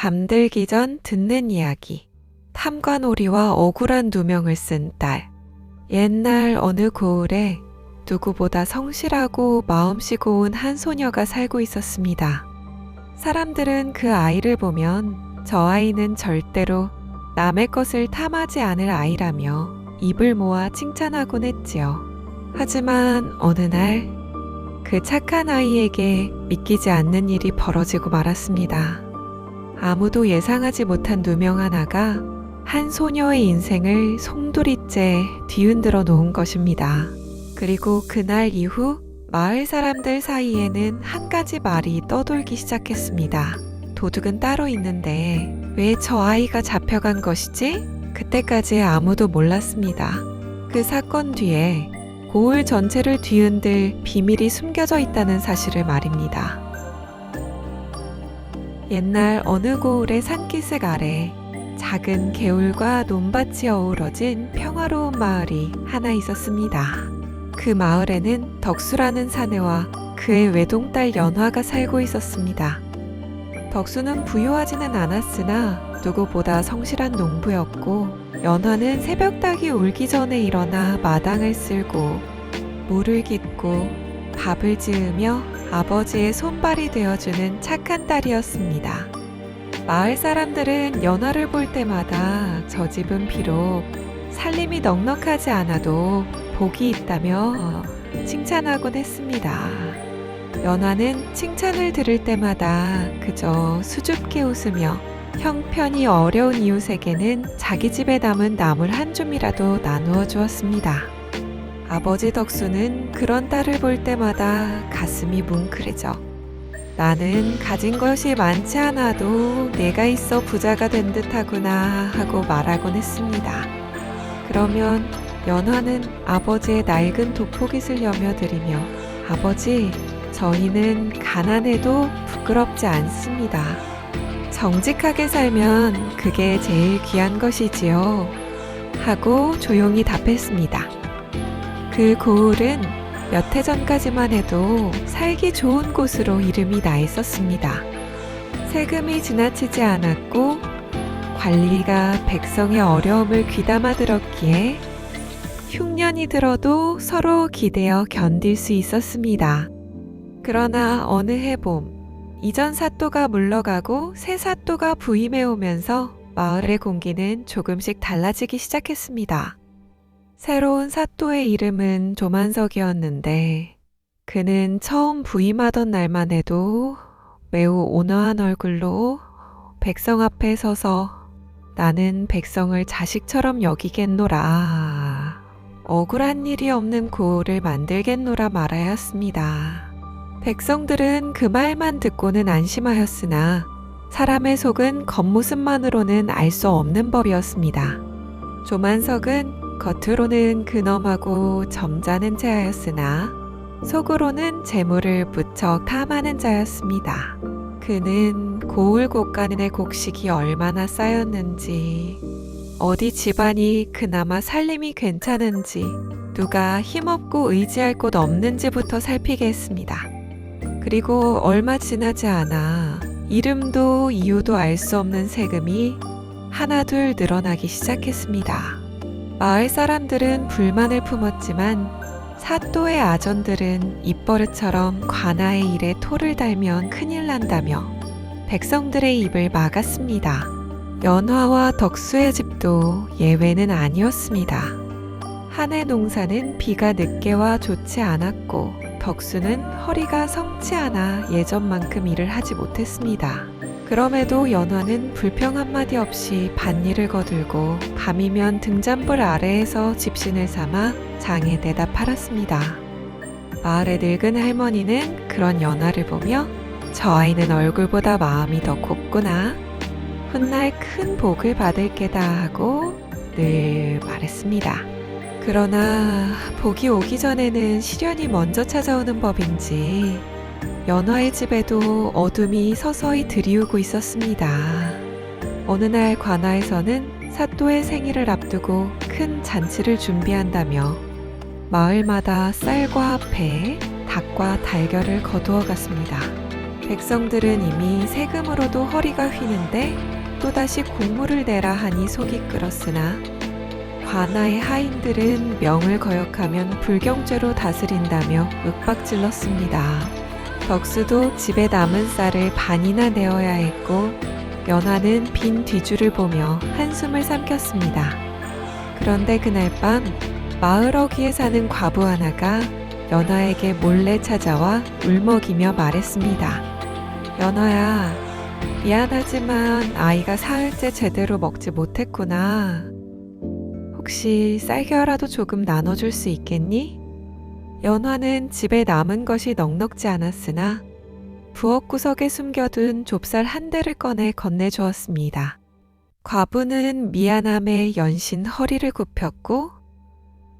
잠들기 전 듣는 이야기. 탐관오리와 억울한 누명을 쓴 딸. 옛날 어느 고을에 누구보다 성실하고 마음씨 고운 한 소녀가 살고 있었습니다. 사람들은 그 아이를 보면 저 아이는 절대로 남의 것을 탐하지 않을 아이라며 입을 모아 칭찬하곤 했지요. 하지만 어느 날 그 착한 아이에게 믿기지 않는 일이 벌어지고 말았습니다. 아무도 예상하지 못한 누명 하나가 한 소녀의 인생을 송두리째 뒤흔들어 놓은 것입니다. 그리고 그날 이후 마을 사람들 사이에는 한 가지 말이 떠돌기 시작했습니다. 도둑은 따로 있는데 왜 저 아이가 잡혀간 것이지? 그때까지 아무도 몰랐습니다. 그 사건 뒤에 고을 전체를 뒤흔들 비밀이 숨겨져 있다는 사실을 말입니다. 옛날 어느 고을의 산기슭 아래 작은 개울과 논밭이 어우러진 평화로운 마을이 하나 있었습니다. 그 마을에는 덕수라는 사내와 그의 외동딸 연화가 살고 있었습니다. 덕수는 부유하지는 않았으나 누구보다 성실한 농부였고, 연화는 새벽닭이 울기 전에 일어나 마당을 쓸고 물을 깃고 밥을 지으며 아버지의 손발이 되어주는 착한 딸이었습니다. 마을 사람들은 연화를 볼 때마다 저 집은 비록 살림이 넉넉하지 않아도 복이 있다며 칭찬하곤 했습니다. 연화는 칭찬을 들을 때마다 그저 수줍게 웃으며 형편이 어려운 이웃에게는 자기 집에 남은 나물 한 줌이라도 나누어 주었습니다. 아버지 덕수는 그런 딸을 볼 때마다 가슴이 뭉클해져 나는 가진 것이 많지 않아도 내가 있어 부자가 된 듯하구나 하고 말하곤 했습니다. 그러면 연화는 아버지의 낡은 돋보깃을 여며드리며 아버지, 저희는 가난해도 부끄럽지 않습니다. 정직하게 살면 그게 제일 귀한 것이지요. 하고 조용히 답했습니다. 그 고을은 몇 해 전까지만 해도 살기 좋은 곳으로 이름이 나 있었습니다. 세금이 지나치지 않았고 관리가 백성의 어려움을 귀담아 들었기에 흉년이 들어도 서로 기대어 견딜 수 있었습니다. 그러나 어느 해봄, 이전 사또가 물러가고 새 사또가 부임해 오면서 마을의 공기는 조금씩 달라지기 시작했습니다. 새로운 사또의 이름은 조만석이었는데 그는 처음 부임하던 날만 해도 매우 온화한 얼굴로 백성 앞에 서서 나는 백성을 자식처럼 여기겠노라. 억울한 일이 없는 고을을 만들겠노라 말하였습니다. 백성들은 그 말만 듣고는 안심하였으나 사람의 속은 겉모습만으로는 알 수 없는 법이었습니다. 조만석은 겉으로는 근엄하고 점잖은 자였으나 속으로는 재물을 무척 탐하는 자였습니다. 그는 고을 곳간의 곡식이 얼마나 쌓였는지, 어디 집안이 그나마 살림이 괜찮은지, 누가 힘없고 의지할 곳 없는지부터 살피게 했습니다. 그리고 얼마 지나지 않아 이름도 이유도 알 수 없는 세금이 하나둘 늘어나기 시작했습니다. 마을 사람들은 불만을 품었지만 사또의 아전들은 입버릇처럼 관아의 일에 토를 달면 큰일 난다며 백성들의 입을 막았습니다. 연화와 덕수의 집도 예외는 아니었습니다. 한 해 농사는 비가 늦게 와 좋지 않았고 덕수는 허리가 성치 않아 예전만큼 일을 하지 못했습니다. 그럼에도 연화는 불평 한마디 없이 밭일을 거들고 밤이면 등잔불 아래에서 집신을 삼아 장에 내다 팔았습니다. 마을의 늙은 할머니는 그런 연화를 보며 저 아이는 얼굴보다 마음이 더 곱구나. 훗날 큰 복을 받을 게다 하고 늘 말했습니다. 그러나 복이 오기 전에는 시련이 먼저 찾아오는 법인지 연화의 집에도 어둠이 서서히 들이우고 있었습니다. 어느 날 관아에서는 사또의 생일을 앞두고 큰 잔치를 준비한다며 마을마다 쌀과 배, 닭과 달걀을 거두어 갔습니다. 백성들은 이미 세금으로도 허리가 휘는데 또다시 공물을 내라 하니 속이 끓었으나 관아의 하인들은 명을 거역하면 불경죄로 다스린다며 윽박질렀습니다. 덕수도 집에 남은 쌀을 반이나 내어야 했고 연화는 빈 뒤줄을 보며 한숨을 삼켰습니다. 그런데 그날 밤 마을 어귀에 사는 과부 하나가 연화에게 몰래 찾아와 울먹이며 말했습니다. 연화야, 미안하지만 아이가 사흘째 제대로 먹지 못했구나. 혹시 쌀겨라도 조금 나눠줄 수 있겠니? 연화는 집에 남은 것이 넉넉지 않았으나 부엌 구석에 숨겨둔 좁쌀 한 대를 꺼내 건네주었습니다. 과부는 미안함에 연신 허리를 굽혔고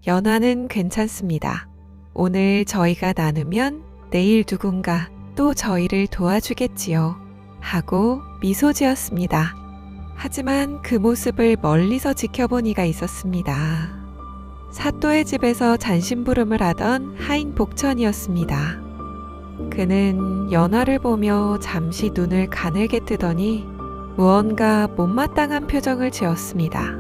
연화는 괜찮습니다. 오늘 저희가 나누면 내일 누군가 또 저희를 도와주겠지요. 하고 미소 지었습니다. 하지만 그 모습을 멀리서 지켜본 이가 있었습니다. 사또의 집에서 잔심부름을 하던 하인 복천이었습니다. 그는 연화를 보며 잠시 눈을 가늘게 뜨더니 무언가 못마땅한 표정을 지었습니다.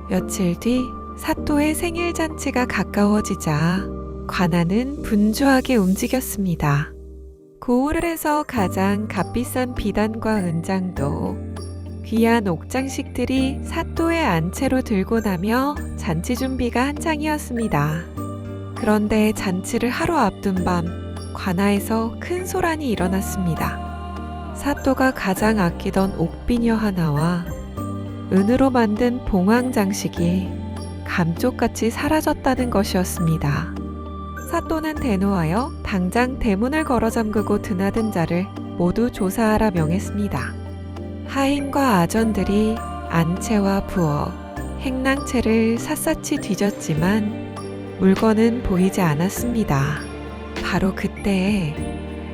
며칠 뒤 사또의 생일 잔치가 가까워지자 관아는 분주하게 움직였습니다. 고을에서 가장 값비싼 비단과 은장도 귀한 옥장식들이 사또의 안채로 들고 나며 잔치 준비가 한창이었습니다. 그런데 잔치를 하루 앞둔 밤 관아에서 큰 소란이 일어났습니다. 사또가 가장 아끼던 옥비녀 하나와 은으로 만든 봉황 장식이 감쪽같이 사라졌다는 것이었습니다. 사또는 대노하여 당장 대문을 걸어 잠그고 드나든 자를 모두 조사하라 명했습니다. 하인과 아전들이 안채와 부엌, 행랑채를 샅샅이 뒤졌지만 물건은 보이지 않았습니다. 바로 그때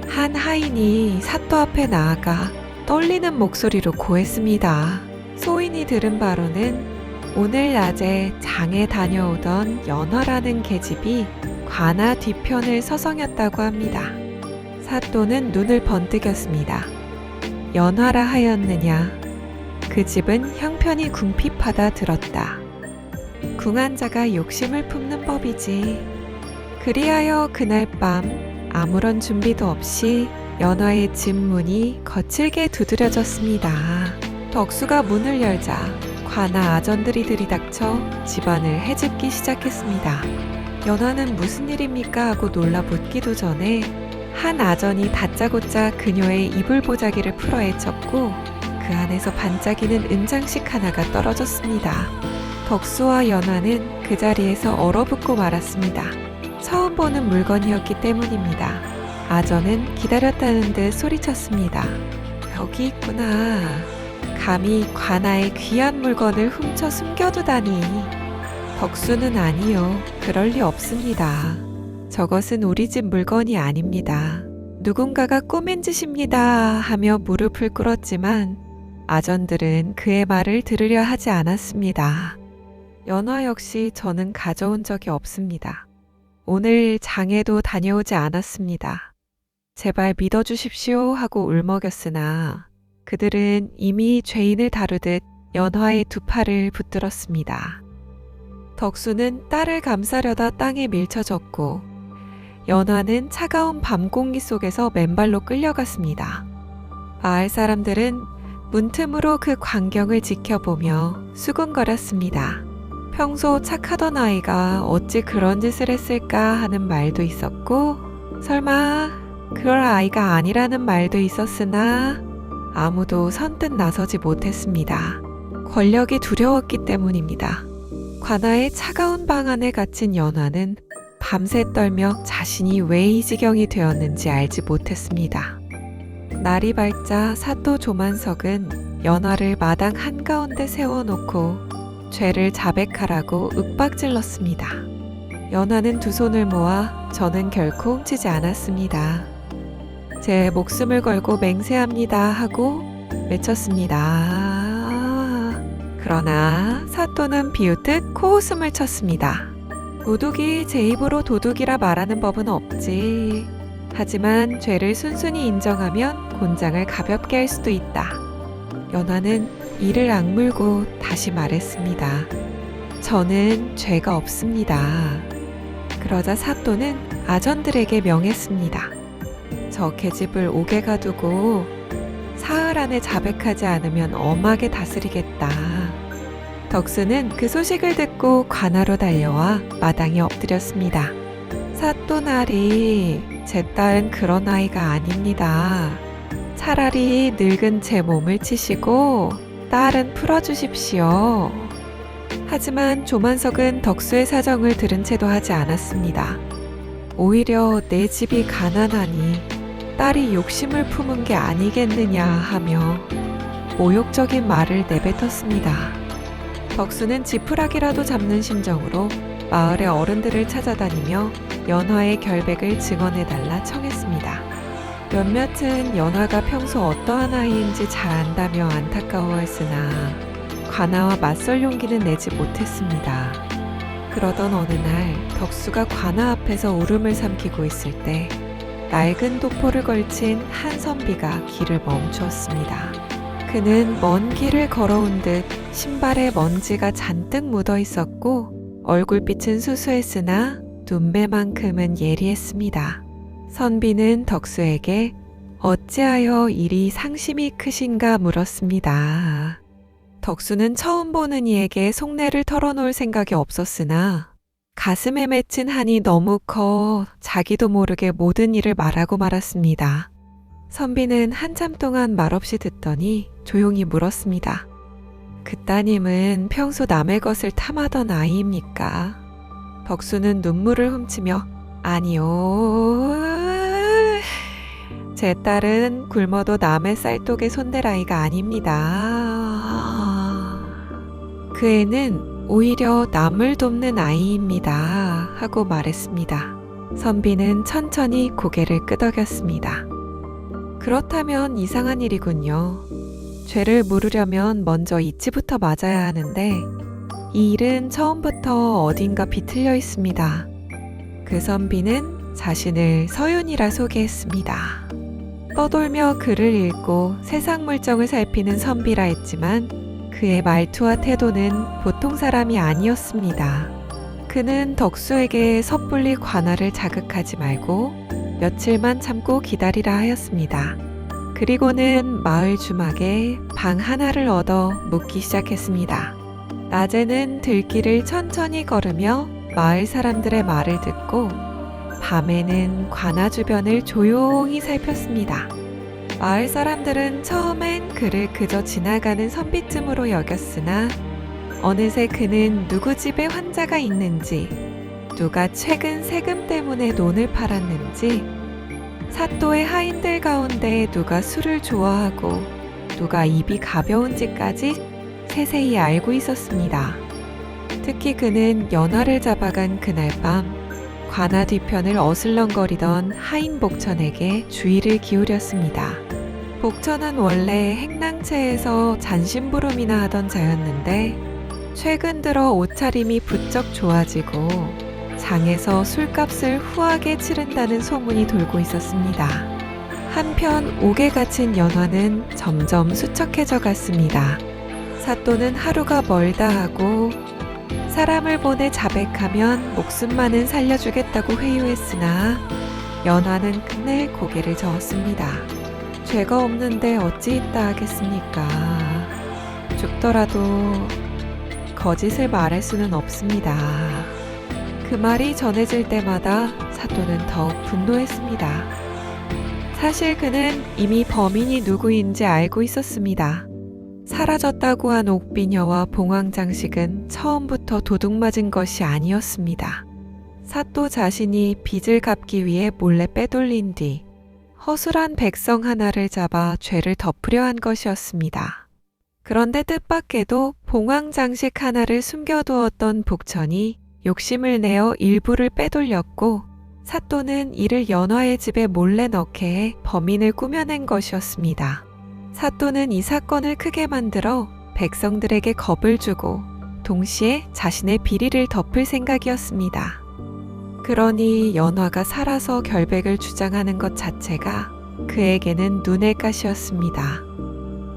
한 하인이 사또 앞에 나아가 떨리는 목소리로 고했습니다. 소인이 들은 바로는 오늘 낮에 장에 다녀오던 연화라는 계집이 관아 뒤편을 서성였다고 합니다. 사또는 눈을 번뜩였습니다. 연화라 하였느냐? 그 집은 형편이 궁핍하다 들었다. 궁한 자가 욕심을 품는 법이지. 그리하여 그날 밤 아무런 준비도 없이 연화의 집 문이 거칠게 두드려졌습니다. 덕수가 문을 열자 관아 아전들이 들이닥쳐 집안을 헤집기 시작했습니다. 연화는 무슨 일입니까 하고 놀라 묻기도 전에 한 아전이 다짜고짜 그녀의 이불 보자기를 풀어 헤쳤고 그 안에서 반짝이는 은장식 하나가 떨어졌습니다. 덕수와 연화는 그 자리에서 얼어붙고 말았습니다. 처음 보는 물건이었기 때문입니다. 아전은 기다렸다는 듯 소리쳤습니다. 여기 있구나. 감히 관아의 귀한 물건을 훔쳐 숨겨두다니. 덕수는 아니요. 그럴 리 없습니다. 저것은 우리 집 물건이 아닙니다. 누군가가 꾸민 짓입니다 하며 무릎을 꿇었지만 아전들은 그의 말을 들으려 하지 않았습니다. 연화 역시 저는 가져온 적이 없습니다. 오늘 장에도 다녀오지 않았습니다. 제발 믿어주십시오 하고 울먹였으나 그들은 이미 죄인을 다루듯 연화의 두 팔을 붙들었습니다. 덕수는 딸을 감싸려다 땅에 밀쳐졌고 연화는 차가운 밤공기 속에서 맨발로 끌려갔습니다. 마을 사람들은 문틈으로 그 광경을 지켜보며 수군거렸습니다. 평소 착하던 아이가 어찌 그런 짓을 했을까 하는 말도 있었고 설마 그럴 아이가 아니라는 말도 있었으나 아무도 선뜻 나서지 못했습니다. 권력이 두려웠기 때문입니다. 관아의 차가운 방 안에 갇힌 연화는 밤새 떨며 자신이 왜 이 지경이 되었는지 알지 못했습니다. 날이 밝자 사또 조만석은 연화를 마당 한가운데 세워놓고 죄를 자백하라고 윽박질렀습니다. 연화는 두 손을 모아 저는 결코 훔치지 않았습니다. 제 목숨을 걸고 맹세합니다 하고 외쳤습니다. 그러나 사또는 비웃듯 코웃음을 쳤습니다. 도둑이 제 입으로 도둑이라 말하는 법은 없지. 하지만 죄를 순순히 인정하면 곤장을 가볍게 할 수도 있다. 연화는 이를 악물고 다시 말했습니다. 저는 죄가 없습니다. 그러자 사또는 아전들에게 명했습니다. 저 계집을 옥에 가두고 사흘 안에 자백하지 않으면 엄하게 다스리겠다. 덕수는 그 소식을 듣고 관하로 달려와 마당에 엎드렸습니다. 사또나리, 제 딸은 그런 아이가 아닙니다. 차라리 늙은 제 몸을 치시고 딸은 풀어주십시오. 하지만 조만석은 덕수의 사정을 들은 채도 하지 않았습니다. 오히려 내 집이 가난하니 딸이 욕심을 품은 게 아니겠느냐 하며 모욕적인 말을 내뱉었습니다. 덕수는 지푸라기라도 잡는 심정으로 마을의 어른들을 찾아다니며 연화의 결백을 증언해달라 청했습니다. 몇몇은 연화가 평소 어떠한 아이인지 잘 안다며 안타까워했으나 관아와 맞설 용기는 내지 못했습니다. 그러던 어느 날 덕수가 관아 앞에서 울음을 삼키고 있을 때 낡은 도포를 걸친 한 선비가 길을 멈추었습니다. 그는 먼 길을 걸어온 듯 신발에 먼지가 잔뜩 묻어 있었고 얼굴빛은 수수했으나 눈매만큼은 예리했습니다. 선비는 덕수에게 어찌하여 이리 상심이 크신가 물었습니다. 덕수는 처음 보는 이에게 속내를 털어놓을 생각이 없었으나 가슴에 맺힌 한이 너무 커 자기도 모르게 모든 일을 말하고 말았습니다. 선비는 한참 동안 말없이 듣더니 조용히 물었습니다. 그 따님은 평소 남의 것을 탐하던 아이입니까? 덕수는 눈물을 훔치며 아니요. 제 딸은 굶어도 남의 쌀독에 손댈 아이가 아닙니다. 그 애는 오히려 남을 돕는 아이입니다. 하고 말했습니다. 선비는 천천히 고개를 끄덕였습니다. 그렇다면 이상한 일이군요. 죄를 물으려면 먼저 이치부터 맞아야 하는데 이 일은 처음부터 어딘가 비틀려 있습니다. 그 선비는 자신을 서윤이라 소개했습니다. 떠돌며 글을 읽고 세상 물정을 살피는 선비라 했지만 그의 말투와 태도는 보통 사람이 아니었습니다. 그는 덕수에게 섣불리 관아를 자극하지 말고 며칠만 참고 기다리라 하였습니다. 그리고는 마을 주막에 방 하나를 얻어 묵기 시작했습니다. 낮에는 들길을 천천히 걸으며 마을 사람들의 말을 듣고 밤에는 관아 주변을 조용히 살폈습니다. 마을 사람들은 처음엔 그를 그저 지나가는 선비쯤으로 여겼으나 어느새 그는 누구 집에 환자가 있는지, 누가 최근 세금 때문에 논을 팔았는지, 사또의 하인들 가운데 누가 술을 좋아하고 누가 입이 가벼운지까지 세세히 알고 있었습니다. 특히 그는 연화를 잡아간 그날 밤 관아 뒤편을 어슬렁거리던 하인 복천에게 주의를 기울였습니다. 복천은 원래 행랑채에서 잔심부름이나 하던 자였는데 최근 들어 옷차림이 부쩍 좋아지고 장에서 술값을 후하게 치른다는 소문이 돌고 있었습니다. 한편 옥에 갇힌 연화는 점점 수척해져 갔습니다. 사또는 하루가 멀다 하고 사람을 보내 자백하면 목숨만은 살려주겠다고 회유했으나 연화는 끝내 고개를 저었습니다. 죄가 없는데 어찌 있다 하겠습니까? 죽더라도 거짓을 말할 수는 없습니다. 그 말이 전해질 때마다 사또는 더욱 분노했습니다. 사실 그는 이미 범인이 누구인지 알고 있었습니다. 사라졌다고 한 옥비녀와 봉황장식은 처음부터 도둑맞은 것이 아니었습니다. 사또 자신이 빚을 갚기 위해 몰래 빼돌린 뒤 허술한 백성 하나를 잡아 죄를 덮으려 한 것이었습니다. 그런데 뜻밖에도 봉황장식 하나를 숨겨두었던 복천이 욕심을 내어 일부를 빼돌렸고 사또는 이를 연화의 집에 몰래 넣게 해 범인을 꾸며낸 것이었습니다. 사또는 이 사건을 크게 만들어 백성들에게 겁을 주고 동시에 자신의 비리를 덮을 생각이었습니다. 그러니 연화가 살아서 결백을 주장하는 것 자체가 그에게는 눈의 가시였습니다.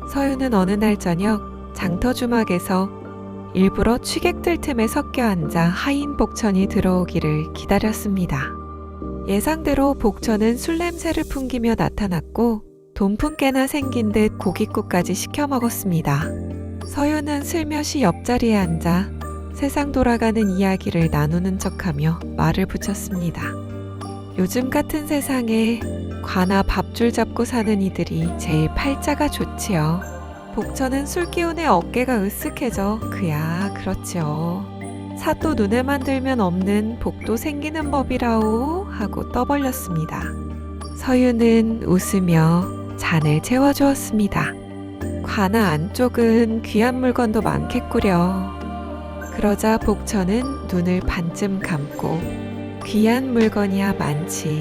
서유는 어느 날 저녁 장터 주막에서 일부러 취객들 틈에 섞여 앉아 하인 복천이 들어오기를 기다렸습니다. 예상대로 복천은 술 냄새를 풍기며 나타났고 돈푼깨나 생긴 듯 고깃국까지 시켜 먹었습니다. 서유는 슬며시 옆자리에 앉아 세상 돌아가는 이야기를 나누는 척하며 말을 붙였습니다. 요즘 같은 세상에 과나 밥줄 잡고 사는 이들이 제일 팔자가 좋지요. 복천은 술 기운에 어깨가 으쓱해져 그야 그렇지요. 사또 눈에만 들면 없는 복도 생기는 법이라오 하고 떠벌렸습니다. 서유는 웃으며 잔을 채워주었습니다. 과나 안쪽은 귀한 물건도 많겠구려. 그러자 복천은 눈을 반쯤 감고 귀한 물건이야 많지.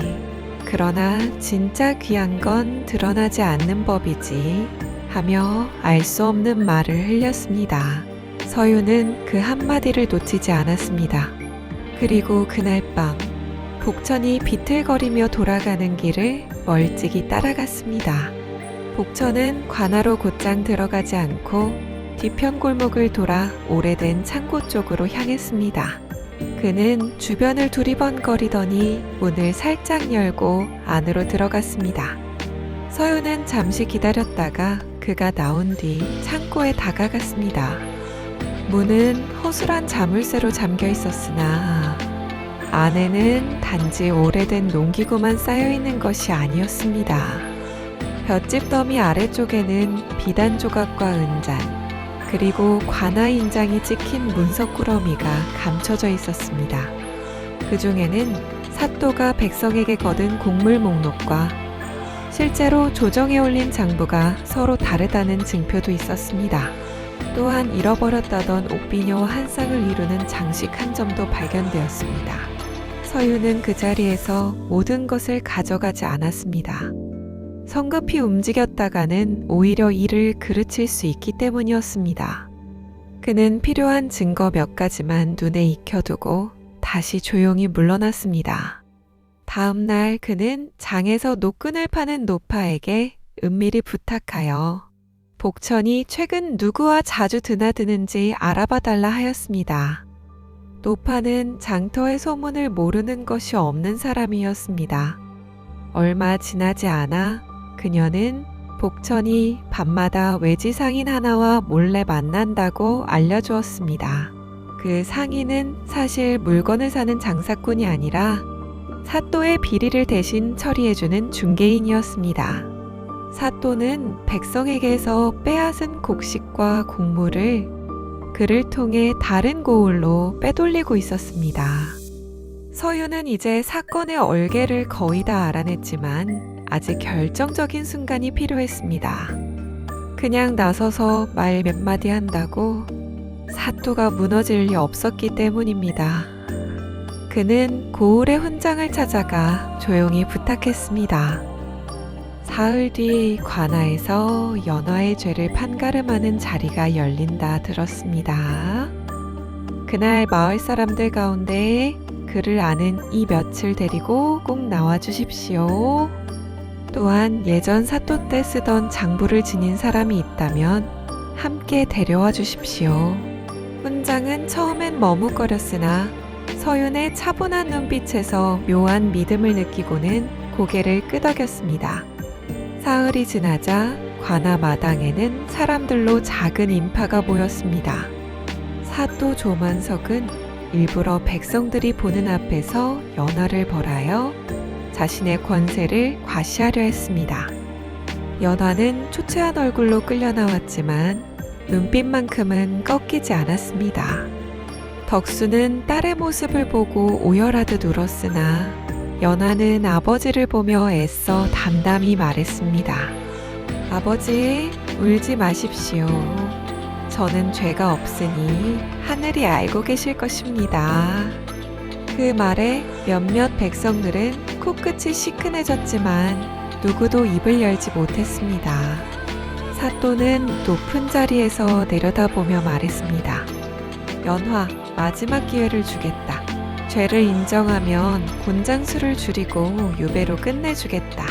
그러나 진짜 귀한 건 드러나지 않는 법이지 하며 알 수 없는 말을 흘렸습니다. 서유는 그 한마디를 놓치지 않았습니다. 그리고 그날 밤 복천이 비틀거리며 돌아가는 길을 멀찍이 따라갔습니다. 복천은 관하로 곧장 들어가지 않고 뒤편 골목을 돌아 오래된 창고 쪽으로 향했습니다. 그는 주변을 두리번거리더니 문을 살짝 열고 안으로 들어갔습니다. 서유는 잠시 기다렸다가 그가 나온 뒤 창고에 다가갔습니다. 문은 허술한 자물쇠로 잠겨 있었으나 안에는 단지 오래된 농기구만 쌓여 있는 것이 아니었습니다. 볏짚 더미 아래쪽에는 비단 조각과 은잔, 그리고 관아 인장이 찍힌 문석 꾸러미가 감춰져 있었습니다. 그 중에는 사또가 백성에게 거둔 곡물 목록과 실제로 조정에 올린 장부가 서로 다르다는 증표도 있었습니다. 또한 잃어버렸다던 옥비녀 한 쌍을 이루는 장식 한 점도 발견되었습니다. 서유는 그 자리에서 모든 것을 가져가지 않았습니다. 성급히 움직였다가는 오히려 이를 그르칠 수 있기 때문이었습니다. 그는 필요한 증거 몇 가지만 눈에 익혀두고 다시 조용히 물러났습니다. 다음 날 그는 장에서 노끈을 파는 노파에게 은밀히 부탁하여 복천이 최근 누구와 자주 드나드는지 알아봐달라 하였습니다. 노파는 장터의 소문을 모르는 것이 없는 사람이었습니다. 얼마 지나지 않아 그녀는 복천이 밤마다 외지 상인 하나와 몰래 만난다고 알려주었습니다. 그 상인은 사실 물건을 사는 장사꾼이 아니라 사또의 비리를 대신 처리해주는 중개인이었습니다. 사또는 백성에게서 빼앗은 곡식과 곡물을 그를 통해 다른 고을로 빼돌리고 있었습니다. 서유는 이제 사건의 얼개를 거의 다 알아냈지만 아직 결정적인 순간이 필요했습니다. 그냥 나서서 말 몇 마디 한다고 사또가 무너질 리 없었기 때문입니다. 그는 고을의 훈장을 찾아가 조용히 부탁했습니다. 사흘 뒤 관아에서 연화의 죄를 판가름하는 자리가 열린다 들었습니다. 그날 마을 사람들 가운데 그를 아는 이 몇을 데리고 꼭 나와 주십시오. 또한 예전 사또 때 쓰던 장부를 지닌 사람이 있다면 함께 데려와 주십시오. 훈장은 처음엔 머뭇거렸으나 서윤의 차분한 눈빛에서 묘한 믿음을 느끼고는 고개를 끄덕였습니다. 사흘이 지나자 관아 마당에는 사람들로 작은 인파가 모였습니다. 사또 조만석은 일부러 백성들이 보는 앞에서 연화를 벌하여 자신의 권세를 과시하려 했습니다. 연화는 초췌한 얼굴로 끌려 나왔지만 눈빛만큼은 꺾이지 않았습니다. 덕수는 딸의 모습을 보고 오열하듯 울었으나 연화는 아버지를 보며 애써 담담히 말했습니다. 아버지, 울지 마십시오. 저는 죄가 없으니 하늘이 알고 계실 것입니다. 그 말에 몇몇 백성들은 코끝이 시큰해졌지만 누구도 입을 열지 못했습니다. 사또는 높은 자리에서 내려다보며 말했습니다. 연화, 마지막 기회를 주겠다. 죄를 인정하면 곤장수를 줄이고 유배로 끝내주겠다.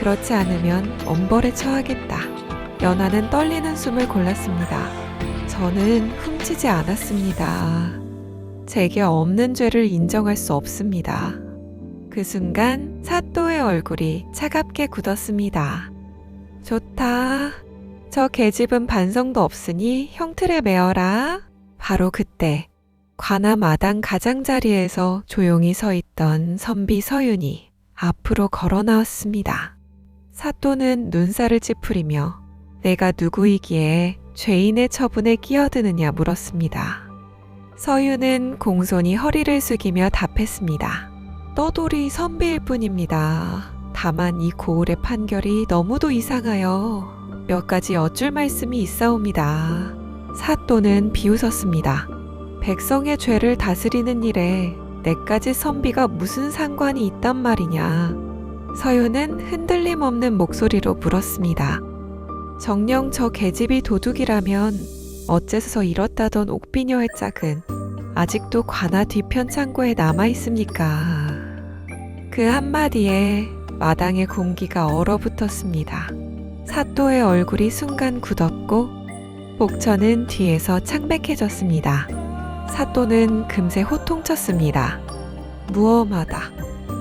그렇지 않으면 엄벌에 처하겠다. 연하는 떨리는 숨을 골랐습니다. 저는 훔치지 않았습니다. 제게 없는 죄를 인정할 수 없습니다. 그 순간 사또의 얼굴이 차갑게 굳었습니다. 좋다. 저 계집은 반성도 없으니 형틀에 매어라. 바로 그때 관아 마당 가장자리에서 조용히 서 있던 선비 서윤이 앞으로 걸어 나왔습니다. 사또는 눈살을 찌푸리며 내가 누구이기에 죄인의 처분에 끼어드느냐 물었습니다. 서윤은 공손히 허리를 숙이며 답했습니다. 떠돌이 선비일 뿐입니다. 다만 이 고을의 판결이 너무도 이상하여 몇 가지 여쭐 말씀이 있사옵니다. 사또는 비웃었습니다. 백성의 죄를 다스리는 일에 내까지 선비가 무슨 상관이 있단 말이냐. 서윤은 흔들림 없는 목소리로 물었습니다. 정녕 저 계집이 도둑이라면 어째서 잃었다던 옥비녀의 짝은 아직도 관아 뒤편 창고에 남아있습니까? 그 한마디에 마당의 공기가 얼어붙었습니다. 사또의 얼굴이 순간 굳었고 복천은 뒤에서 창백해졌습니다. 사또는 금세 호통쳤습니다. 무엄하다.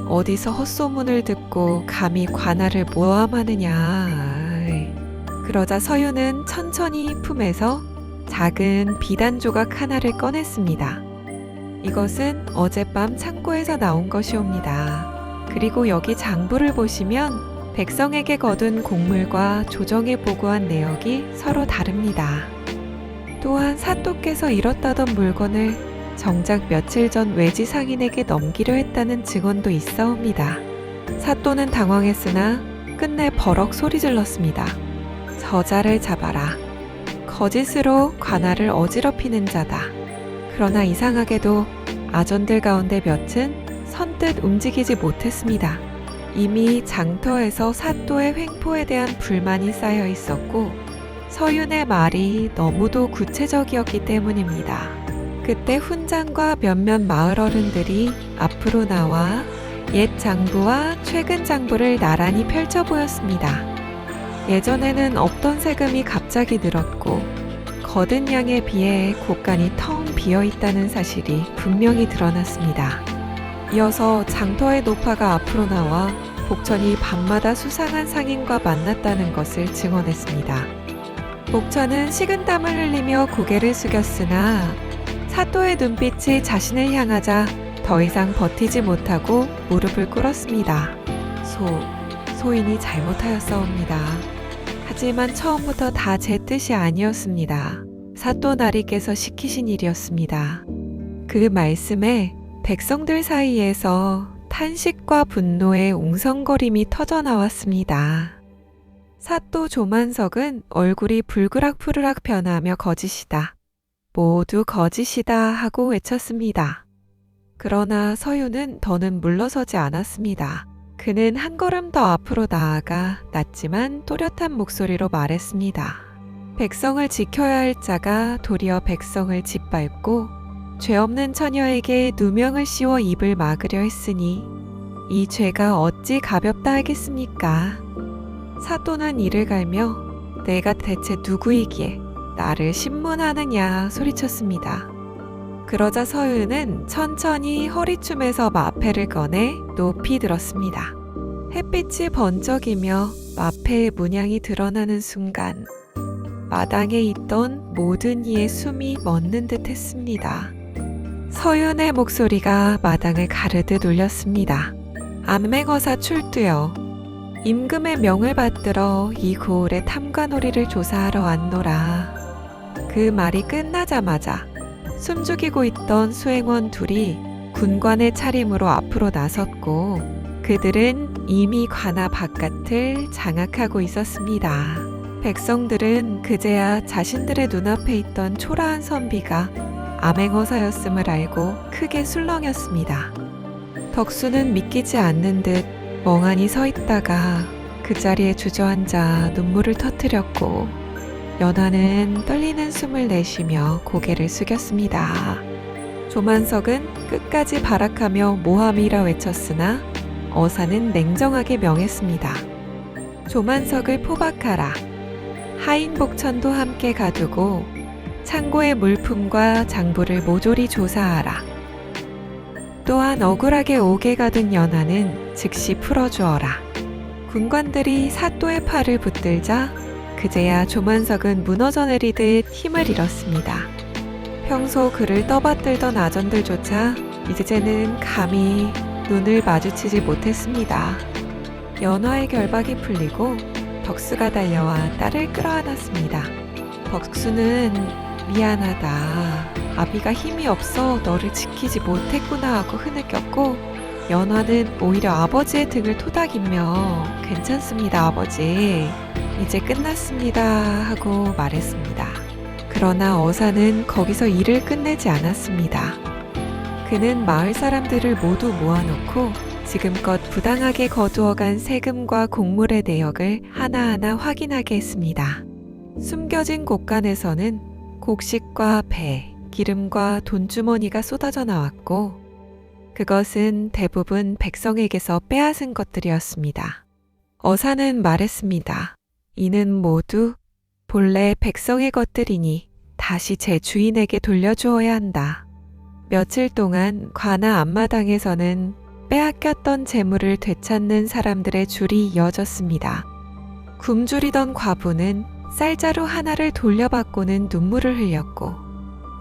어디서 헛소문을 듣고 감히 관아를 모함하느냐. 그러자 서윤은 천천히 품에서 작은 비단 조각 하나를 꺼냈습니다. 이것은 어젯밤 창고에서 나온 것이옵니다. 그리고 여기 장부를 보시면 백성에게 거둔 곡물과 조정에 보고한 내역이 서로 다릅니다. 또한 사또께서 잃었다던 물건을 정작 며칠 전 외지 상인에게 넘기려 했다는 증언도 있사옵니다. 사또는 당황했으나 끝내 버럭 소리질렀습니다. 저자를 잡아라. 거짓으로 관아를 어지럽히는 자다. 그러나 이상하게도 아전들 가운데 몇은 선뜻 움직이지 못했습니다. 이미 장터에서 사또의 횡포에 대한 불만이 쌓여 있었고 서윤의 말이 너무도 구체적이었기 때문입니다. 그때 훈장과 몇몇 마을 어른들이 앞으로 나와 옛 장부와 최근 장부를 나란히 펼쳐 보였습니다. 예전에는 없던 세금이 갑자기 늘었고 거둔 양에 비해 곳간이 텅 비어 있다는 사실이 분명히 드러났습니다. 이어서 장터의 노파가 앞으로 나와 복천이 밤마다 수상한 상인과 만났다는 것을 증언했습니다. 복천은 식은땀을 흘리며 고개를 숙였으나 사또의 눈빛이 자신을 향하자 더 이상 버티지 못하고 무릎을 꿇었습니다. 소인이 잘못하였사옵니다. 하지만 처음부터 다 제 뜻이 아니었습니다. 사또 나리께서 시키신 일이었습니다. 그 말씀에 백성들 사이에서 탄식과 분노의 웅성거림이 터져나왔습니다. 사또 조만석은 얼굴이 불그락푸르락 변하며 거짓이다. 모두 거짓이다 하고 외쳤습니다. 그러나 서윤은 더는 물러서지 않았습니다. 그는 한 걸음 더 앞으로 나아가 낮지만 또렷한 목소리로 말했습니다. 백성을 지켜야 할 자가 도리어 백성을 짓밟고 죄 없는 처녀에게 누명을 씌워 입을 막으려 했으니 이 죄가 어찌 가볍다 하겠습니까? 사또는 이를 갈며 내가 대체 누구이기에 나를 신문하느냐 소리쳤습니다. 그러자 서윤은 천천히 허리춤에서 마패를 꺼내 높이 들었습니다. 햇빛이 번쩍이며 마패의 문양이 드러나는 순간 마당에 있던 모든 이의 숨이 멎는 듯 했습니다. 서윤의 목소리가 마당을 가르듯 울렸습니다. 암맹어사 출두여 임금의 명을 받들어 이 고을의 탐관오리를 조사하러 왔노라. 그 말이 끝나자마자 숨죽이고 있던 수행원 둘이 군관의 차림으로 앞으로 나섰고 그들은 이미 관아 바깥을 장악하고 있었습니다. 백성들은 그제야 자신들의 눈앞에 있던 초라한 선비가 암행어사였음을 알고 크게 술렁였습니다. 덕수는 믿기지 않는 듯 멍하니 서 있다가 그 자리에 주저앉아 눈물을 터뜨렸고 연하는 떨리는 숨을 내쉬며 고개를 숙였습니다. 조만석은 끝까지 발악하며 모함이라 외쳤으나 어사는 냉정하게 명했습니다. 조만석을 포박하라. 하인복천도 함께 가두고 창고의 물품과 장부를 모조리 조사하라. 또한 억울하게 옥에 가둔 연하는 즉시 풀어주어라. 군관들이 사또의 팔을 붙들자 그제야 조만석은 무너져 내리듯 힘을 잃었습니다. 평소 그를 떠받들던 아전들조차 이제는 감히 눈을 마주치지 못했습니다. 연화의 결박이 풀리고 덕수가 달려와 딸을 끌어안았습니다. 덕수는 미안하다. 아비가 힘이 없어 너를 지키지 못했구나 하고 흐느꼈고 연화는 오히려 아버지의 등을 토닥이며 괜찮습니다 아버지. 이제 끝났습니다 하고 말했습니다. 그러나 어사는 거기서 일을 끝내지 않았습니다. 그는 마을 사람들을 모두 모아놓고 지금껏 부당하게 거두어간 세금과 곡물의 내역을 하나하나 확인하게 했습니다. 숨겨진 곳간에서는 곡식과 배, 기름과 돈주머니가 쏟아져 나왔고 그것은 대부분 백성에게서 빼앗은 것들이었습니다. 어사는 말했습니다. 이는 모두 본래 백성의 것들이니 다시 제 주인에게 돌려주어야 한다. 며칠 동안 관아 앞마당에서는 빼앗겼던 재물을 되찾는 사람들의 줄이 이어졌습니다. 굶주리던 과부는 쌀자루 하나를 돌려받고는 눈물을 흘렸고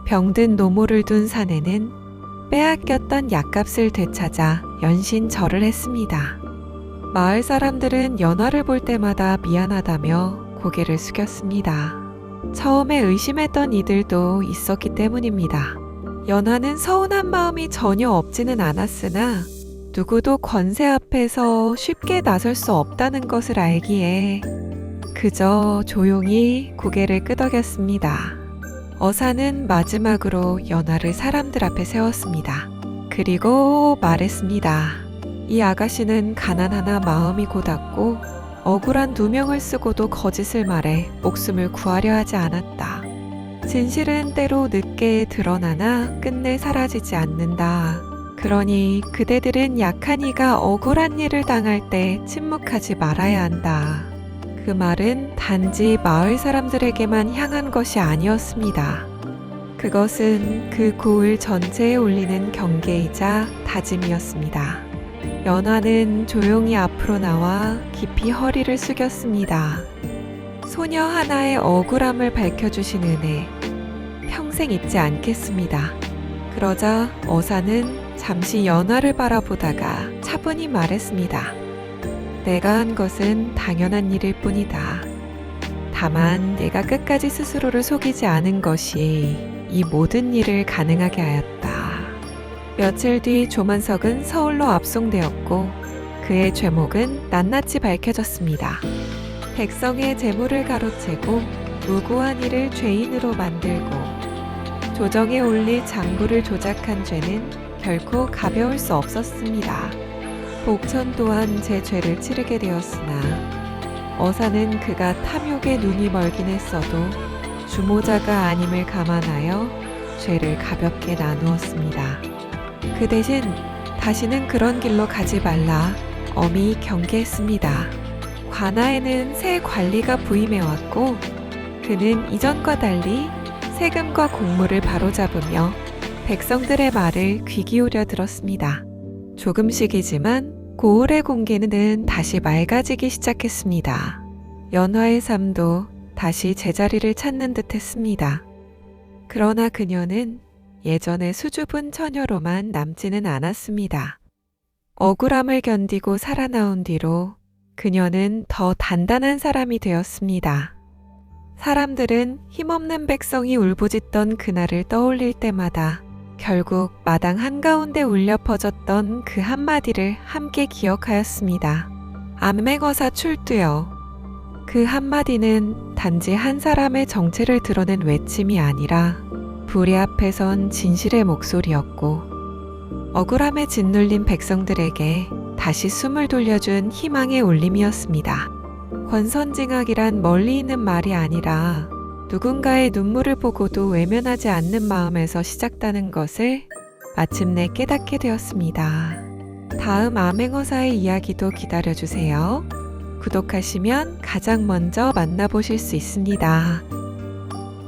병든 노모를 둔 사내는 빼앗겼던 약값을 되찾아 연신절을 했습니다. 마을 사람들은 연화를 볼 때마다 미안하다며 고개를 숙였습니다. 처음에 의심했던 이들도 있었기 때문입니다. 연화는 서운한 마음이 전혀 없지는 않았으나 누구도 권세 앞에서 쉽게 나설 수 없다는 것을 알기에 그저 조용히 고개를 끄덕였습니다. 어사는 마지막으로 연화를 사람들 앞에 세웠습니다. 그리고 말했습니다. 이 아가씨는 가난하나 마음이 고닫고 억울한 누명을 쓰고도 거짓을 말해 목숨을 구하려 하지 않았다. 진실은 때로 늦게 드러나나 끝내 사라지지 않는다. 그러니 그대들은 약한 이가 억울한 일을 당할 때 침묵하지 말아야 한다. 그 말은 단지 마을 사람들에게만 향한 것이 아니었습니다. 그것은 그 고을 전체에 올리는 경계이자 다짐이었습니다. 연화는 조용히 앞으로 나와 깊이 허리를 숙였습니다. 소녀 하나의 억울함을 밝혀주신 은혜, 평생 잊지 않겠습니다. 그러자 어사는 잠시 연화를 바라보다가 차분히 말했습니다. 내가 한 것은 당연한 일일 뿐이다. 다만 내가 끝까지 스스로를 속이지 않은 것이 이 모든 일을 가능하게 하였다. 며칠 뒤 조만석은 서울로 압송되었고 그의 죄목은 낱낱이 밝혀졌습니다. 백성의 재물을 가로채고 무고한 이를 죄인으로 만들고 조정에 올릴 장부를 조작한 죄는 결코 가벼울 수 없었습니다. 복천 또한 제 죄를 치르게 되었으나 어사는 그가 탐욕에 눈이 멀긴 했어도 주모자가 아님을 감안하여 죄를 가볍게 나누었습니다. 그 대신 다시는 그런 길로 가지 말라 엄히 경계했습니다. 관아에는 새 관리가 부임해왔고 그는 이전과 달리 세금과 곡물을 바로잡으며 백성들의 말을 귀 기울여 들었습니다. 조금씩이지만 고을의 공기는 다시 맑아지기 시작했습니다. 연화의 삶도 다시 제자리를 찾는 듯 했습니다. 그러나 그녀는 예전의 수줍은 처녀로만 남지는 않았습니다. 억울함을 견디고 살아나온 뒤로 그녀는 더 단단한 사람이 되었습니다. 사람들은 힘없는 백성이 울부짖던 그날을 떠올릴 때마다 결국 마당 한가운데 울려 퍼졌던 그 한마디를 함께 기억하였습니다. 암맹어사 출두여. 그 한마디는 단지 한 사람의 정체를 드러낸 외침이 아니라 불의 앞에 선 진실의 목소리였고 억울함에 짓눌린 백성들에게 다시 숨을 돌려준 희망의 울림이었습니다. 권선징악이란 멀리 있는 말이 아니라 누군가의 눈물을 보고도 외면하지 않는 마음에서 시작다는 것을 마침내 깨닫게 되었습니다. 다음 암행어사의 이야기도 기다려주세요. 구독하시면 가장 먼저 만나보실 수 있습니다.